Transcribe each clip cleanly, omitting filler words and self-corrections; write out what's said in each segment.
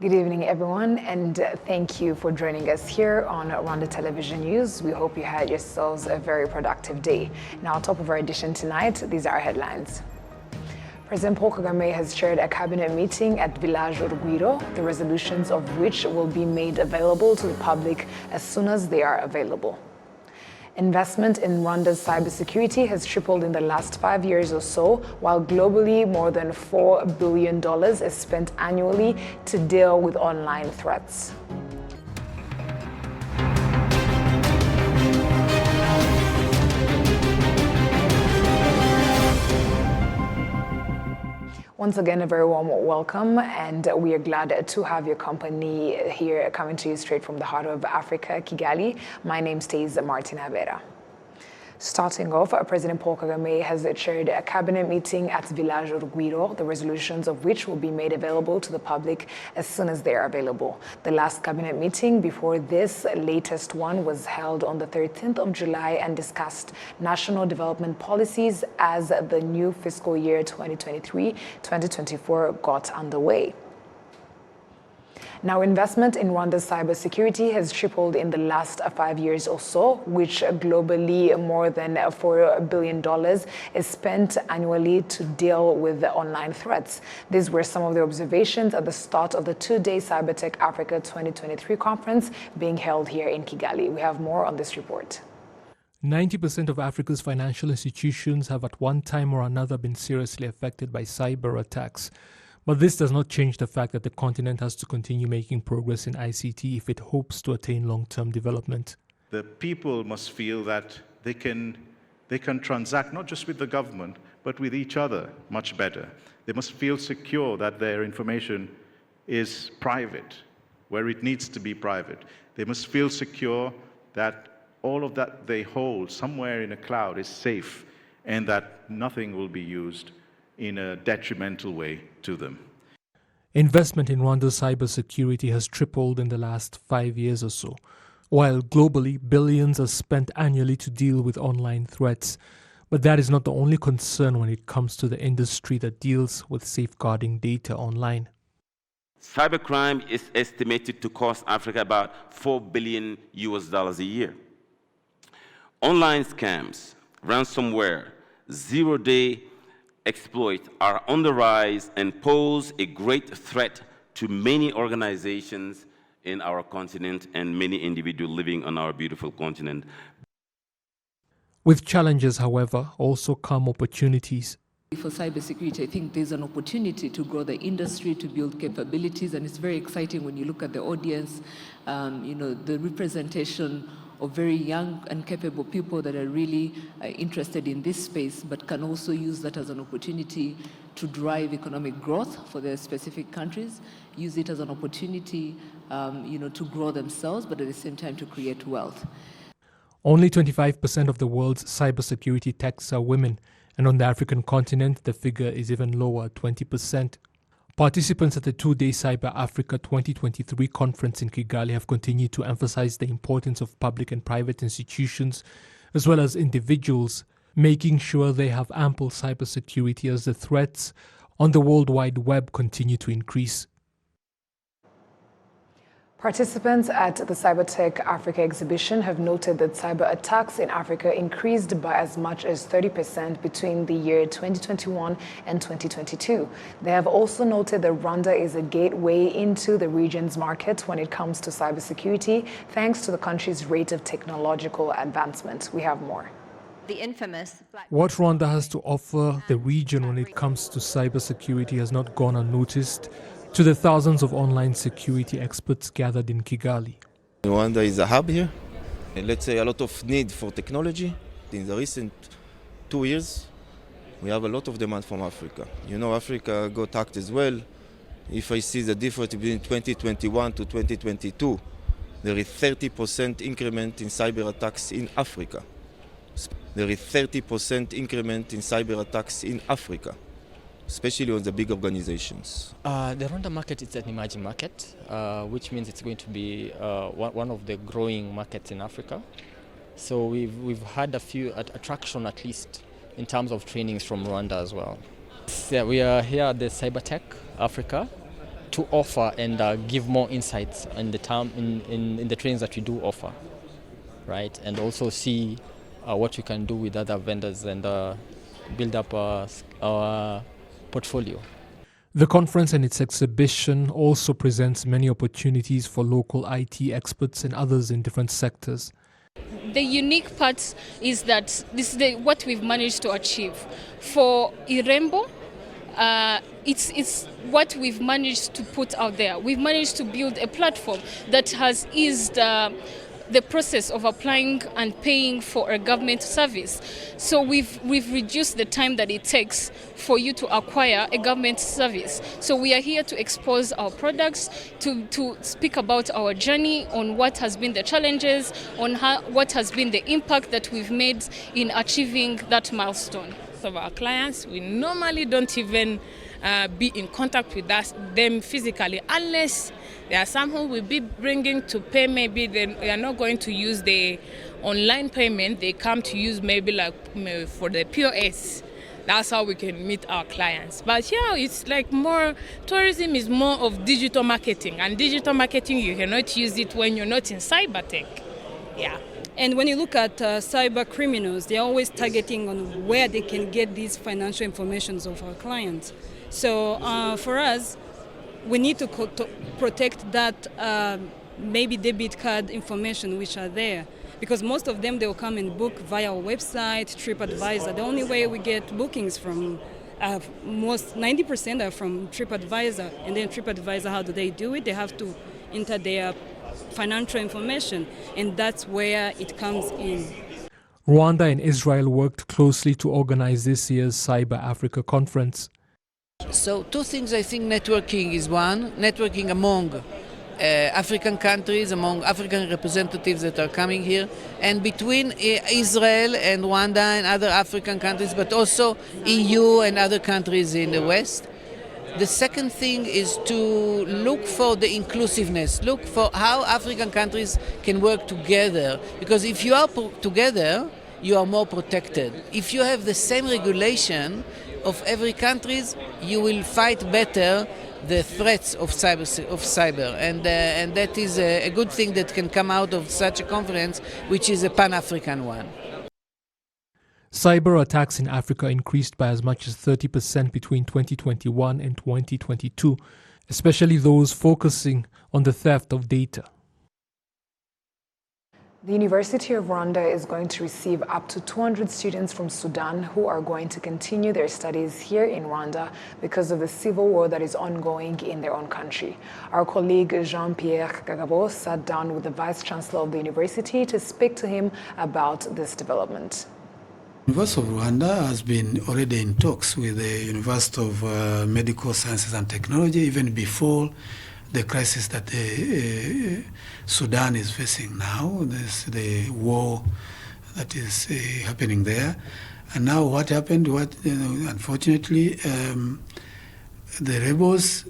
Good evening, everyone, and thank you for joining us here on Rwanda Television News. We hope you had yourselves a very productive day. Now, top of our edition tonight, these are our headlines. President Paul Kagame has chaired a cabinet meeting at Village Urugwiro, the resolutions of which will be made available to the public as soon as they are available. Investment in Rwanda's cybersecurity has tripled in the last 5 years or so, while globally more than $4 billion is spent annually to deal with online threats. Once again, a very warm welcome, and we are glad to have your company here, coming to you straight from the heart of Africa, Kigali. My name is Martina Vera. Starting off, President Paul Kagame has chaired a cabinet meeting at Village Urugwiro, the resolutions of which will be made available to the public as soon as they are available. The last cabinet meeting before this latest one was held on the 13th of July and discussed national development policies as the new fiscal year 2023-2024 got underway. Now, investment in Rwanda's cybersecurity has tripled in the last 5 years or so, which globally more than $4 billion is spent annually to deal with the online threats. These were some of the observations at the start of the two-day Cybertech Africa 2023 conference being held here in Kigali. We have more on this report. 90% of Africa's financial institutions have at one time or another been seriously affected by cyber attacks. But this does not change the fact that the continent has to continue making progress in ICT if it hopes to attain long-term development. The people must feel that they can transact not just with the government, but with each other much better. They must feel secure that their information is private, where it needs to be private. They must feel secure that all of that they hold somewhere in a cloud is safe and that nothing will be used in a detrimental way to them. Investment in Rwanda's cybersecurity has tripled in the last 5 years or so, while globally billions are spent annually to deal with online threats. But that is not the only concern when it comes to the industry that deals with safeguarding data online. Cybercrime is estimated to cost Africa about $4 billion a year. Online scams, ransomware, zero-day exploits are on the rise and pose a great threat to many organizations in our continent and many individuals living on our beautiful continent. With challenges, however, also come opportunities. For cybersecurity, I think there's an opportunity to grow the industry, to build capabilities, and it's very exciting when you look at the audience, the representation of very young and capable people that are really interested in this space, but can also use that as an opportunity to drive economic growth for their specific countries, use it as an opportunity to grow themselves, but at the same time to create wealth. Only 25% of the world's cybersecurity techs are women, and on the African continent, the figure is even lower, 20%. Participants at the two-day Cyber Africa 2023 conference in Kigali have continued to emphasize the importance of public and private institutions, as well as individuals, making sure they have ample cybersecurity as the threats on the World Wide Web continue to increase. Participants at the Cybertech Africa exhibition have noted that cyber attacks in Africa increased by as much as 30% between the year 2021 and 2022. They have also noted that Rwanda is a gateway into the region's market when it comes to cybersecurity, thanks to the country's rate of technological advancement. We have more. The infamous What Rwanda has to offer the region when it comes to cybersecurity has not gone unnoticed to the thousands of online security experts gathered in Kigali. Rwanda is a hub here. Let's say a lot of need for technology. In the recent 2 years, we have a lot of demand from Africa. Africa got hacked as well. If I see the difference between 2021 to 2022, there is 30% increment in cyber attacks in Africa. There is 30% increment in cyber attacks in Africa, especially on the big organizations. The Rwanda market is an emerging market, which means it's going to be one of the growing markets in Africa. So we've had a few attraction, at least in terms of trainings from Rwanda as well. Yeah, we are here at the Cybertech Africa to offer and give more insights in the in the trainings that we do offer, right? And also see what we can do with other vendors and build up our portfolio. The conference and its exhibition also presents many opportunities for local IT experts and others in different sectors. The unique part is that this is what we've managed to achieve. For Irembo, it's what we've managed to put out there. We've managed to build a platform that has eased the process of applying and paying for a government service. So we've reduced the time that it takes for you to acquire a government service. So we are here to expose our products, to speak about our journey on what has been the challenges, on what has been the impact that we've made in achieving that milestone. Of our clients, we normally don't even be in contact with them physically unless there are some who will be bringing to pay. Maybe they are not going to use the online payment, they come to use maybe like for the POS. That's how we can meet our clients. But yeah, it's like more, tourism is more of digital marketing, and digital marketing you cannot use it when you're not in cyber tech. Yeah. And when you look at cyber criminals, they're always targeting on where they can get these financial informations of our clients. So for us, we need to protect that maybe debit card information which are there. Because most of them, they will come and book via our website, TripAdvisor. The only way we get bookings from, 90% are from TripAdvisor. And then TripAdvisor, how do they do it? They have to enter their financial information, and that's where it comes in. Rwanda and Israel worked closely to organize this year's Cyber Africa conference. So two things, I think networking is one, networking among African countries, among African representatives that are coming here, and between Israel and Rwanda and other African countries, but also EU and other countries in the West. The second thing is to look for the inclusiveness, look for how African countries can work together, because if you are together, you are more protected. If you have the same regulation of every country, you will fight better the threats of cyber, and that is a good thing that can come out of such a conference, which is a Pan-African one. Cyber attacks in Africa increased by as much as 30% between 2021 and 2022, especially those focusing on the theft of data. The University of Rwanda is going to receive up to 200 students from Sudan who are going to continue their studies here in Rwanda because of the civil war that is ongoing in their own country. Our colleague Jean-Pierre Kagabo sat down with the Vice Chancellor of the university to speak to him about this development. The University of Rwanda has been already in talks with the University of Medical Sciences and Technology even before the crisis that Sudan is facing now. There's the war that is happening there. And now what happened, unfortunately, the rebels,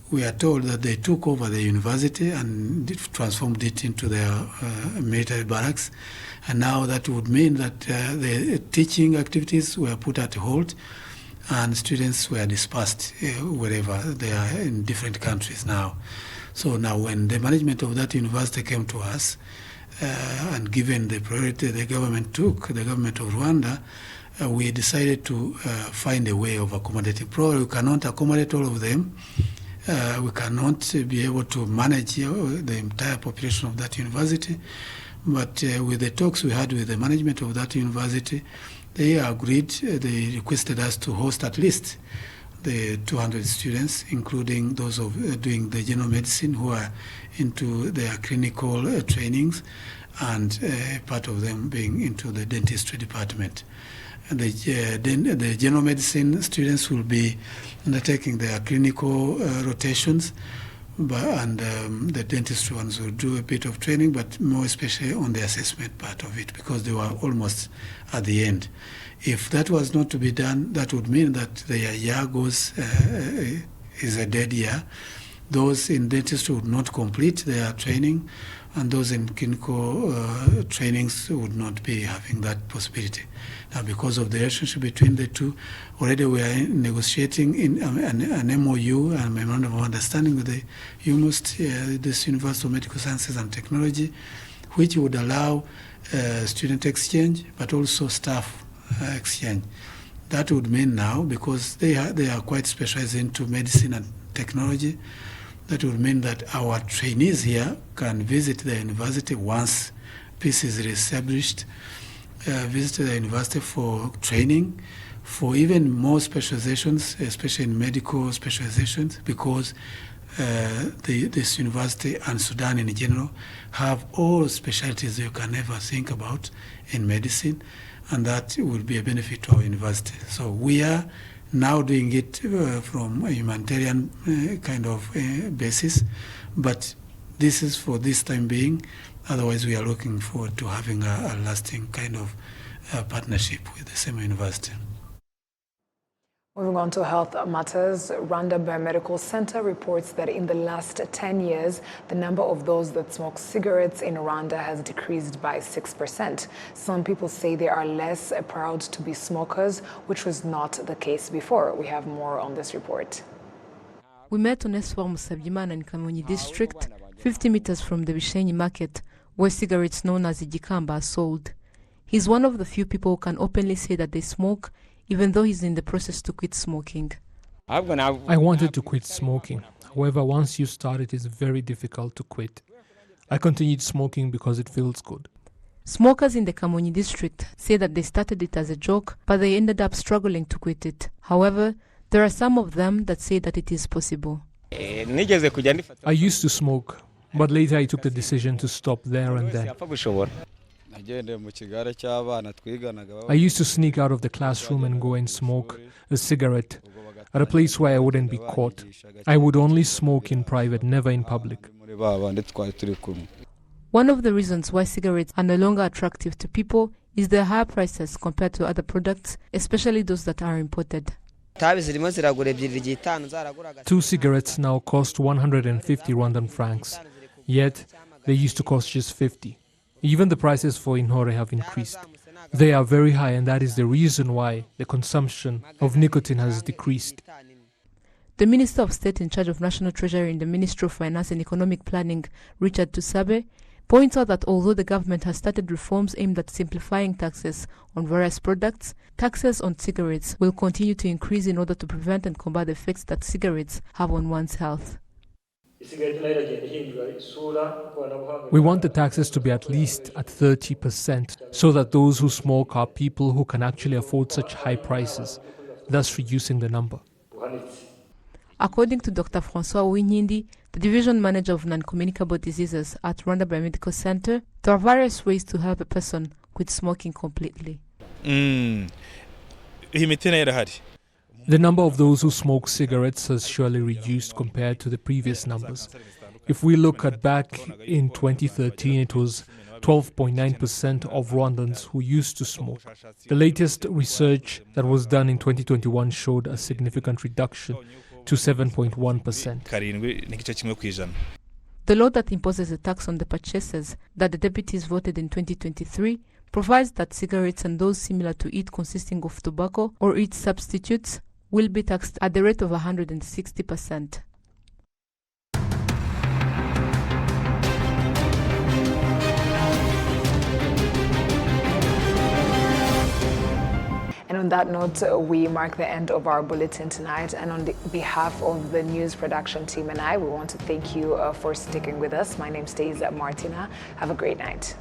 we are told that they took over the university and transformed it into their military barracks. And now that would mean that the teaching activities were put at hold and students were dispersed wherever they are in different countries now. So now when the management of that university came to us, and given the priority the government took, the government of Rwanda, we decided to find a way of accommodating. Probably we cannot accommodate all of them. We cannot be able to manage the entire population of that university. But with the talks we had with the management of that university, they agreed, they requested us to host at least the 200 students, including those of doing the general medicine who are into their clinical trainings, and part of them being into the dentistry department. And the general medicine students will be undertaking their clinical rotations, and the dentistry ones will do a bit of training, but more especially on the assessment part of it, because they were almost at the end. If that was not to be done, that would mean that the year is a dead year, those in dentistry would not complete their training, and those in clinical trainings would not be having that possibility. Now, because of the relationship between the two, already we are negotiating in an MOU, a Memorandum of Understanding with the UMOST, this University of Medical Sciences and Technology, which would allow student exchange, but also staff exchange. That would mean now, because they are quite specialized into medicine and technology, that would mean that our trainees here can visit the university once peace is reestablished, visit the university for training, for even more specializations, especially in medical specializations, because this university and Sudan in general have all specialties you can ever think about in medicine, and that will be a benefit to our university. So we are now doing it from a humanitarian kind of basis, but this is for this time being. Otherwise, we are looking forward to having a lasting kind of partnership with the same university. Moving on to health matters, Rwanda Biomedical Center reports that in the last 10 years, the number of those that smoke cigarettes in Rwanda has decreased by 6%. Some people say they are less proud to be smokers, which was not the case before. We have more on this report. We met on Espoir Musabyimana in Kamonyi district, 50 meters from the Bishenyi market, where cigarettes known as Igikamba are sold. He's one of the few people who can openly say that they smoke, even though he's in the process to quit smoking. I wanted to quit smoking. However, once you start, it is very difficult to quit. I continued smoking because it feels good. Smokers in the Kamonyi district say that they started it as a joke, but they ended up struggling to quit it. However, there are some of them that say that it is possible. I used to smoke, but later I took the decision to stop there and then. I used to sneak out of the classroom and go and smoke a cigarette at a place where I wouldn't be caught. I would only smoke in private, never in public. One of the reasons why cigarettes are no longer attractive to people is their higher prices compared to other products, especially those that are imported. 2 cigarettes now cost 150 Rwandan francs, yet they used to cost just 50. Even the prices for Inhore have increased. They are very high, and that is the reason why the consumption of nicotine has decreased. The Minister of State in charge of National Treasury in the Ministry of Finance and Economic Planning, Richard Tusabe, points out that although the government has started reforms aimed at simplifying taxes on various products, taxes on cigarettes will continue to increase in order to prevent and combat the effects that cigarettes have on one's health. We want the taxes to be at least at 30%, so that those who smoke are people who can actually afford such high prices, thus reducing the number. According to Dr. Francois Winyindi, the division manager of non-communicable diseases at Rwanda Biomedical Center, there are various ways to help a person quit smoking completely. The number of those who smoke cigarettes has surely reduced compared to the previous numbers. If we look at back in 2013, it was 12.9% of Rwandans who used to smoke. The latest research that was done in 2021 showed a significant reduction to 7.1%. The law that imposes a tax on the purchases that the deputies voted in 2023 provides that cigarettes and those similar to it consisting of tobacco or its substitutes will be taxed at the rate of 160%. And on that note, we mark the end of our bulletin tonight. And on behalf of the news production team and I, we want to thank you for sticking with us. My name is Martina. Have a great night.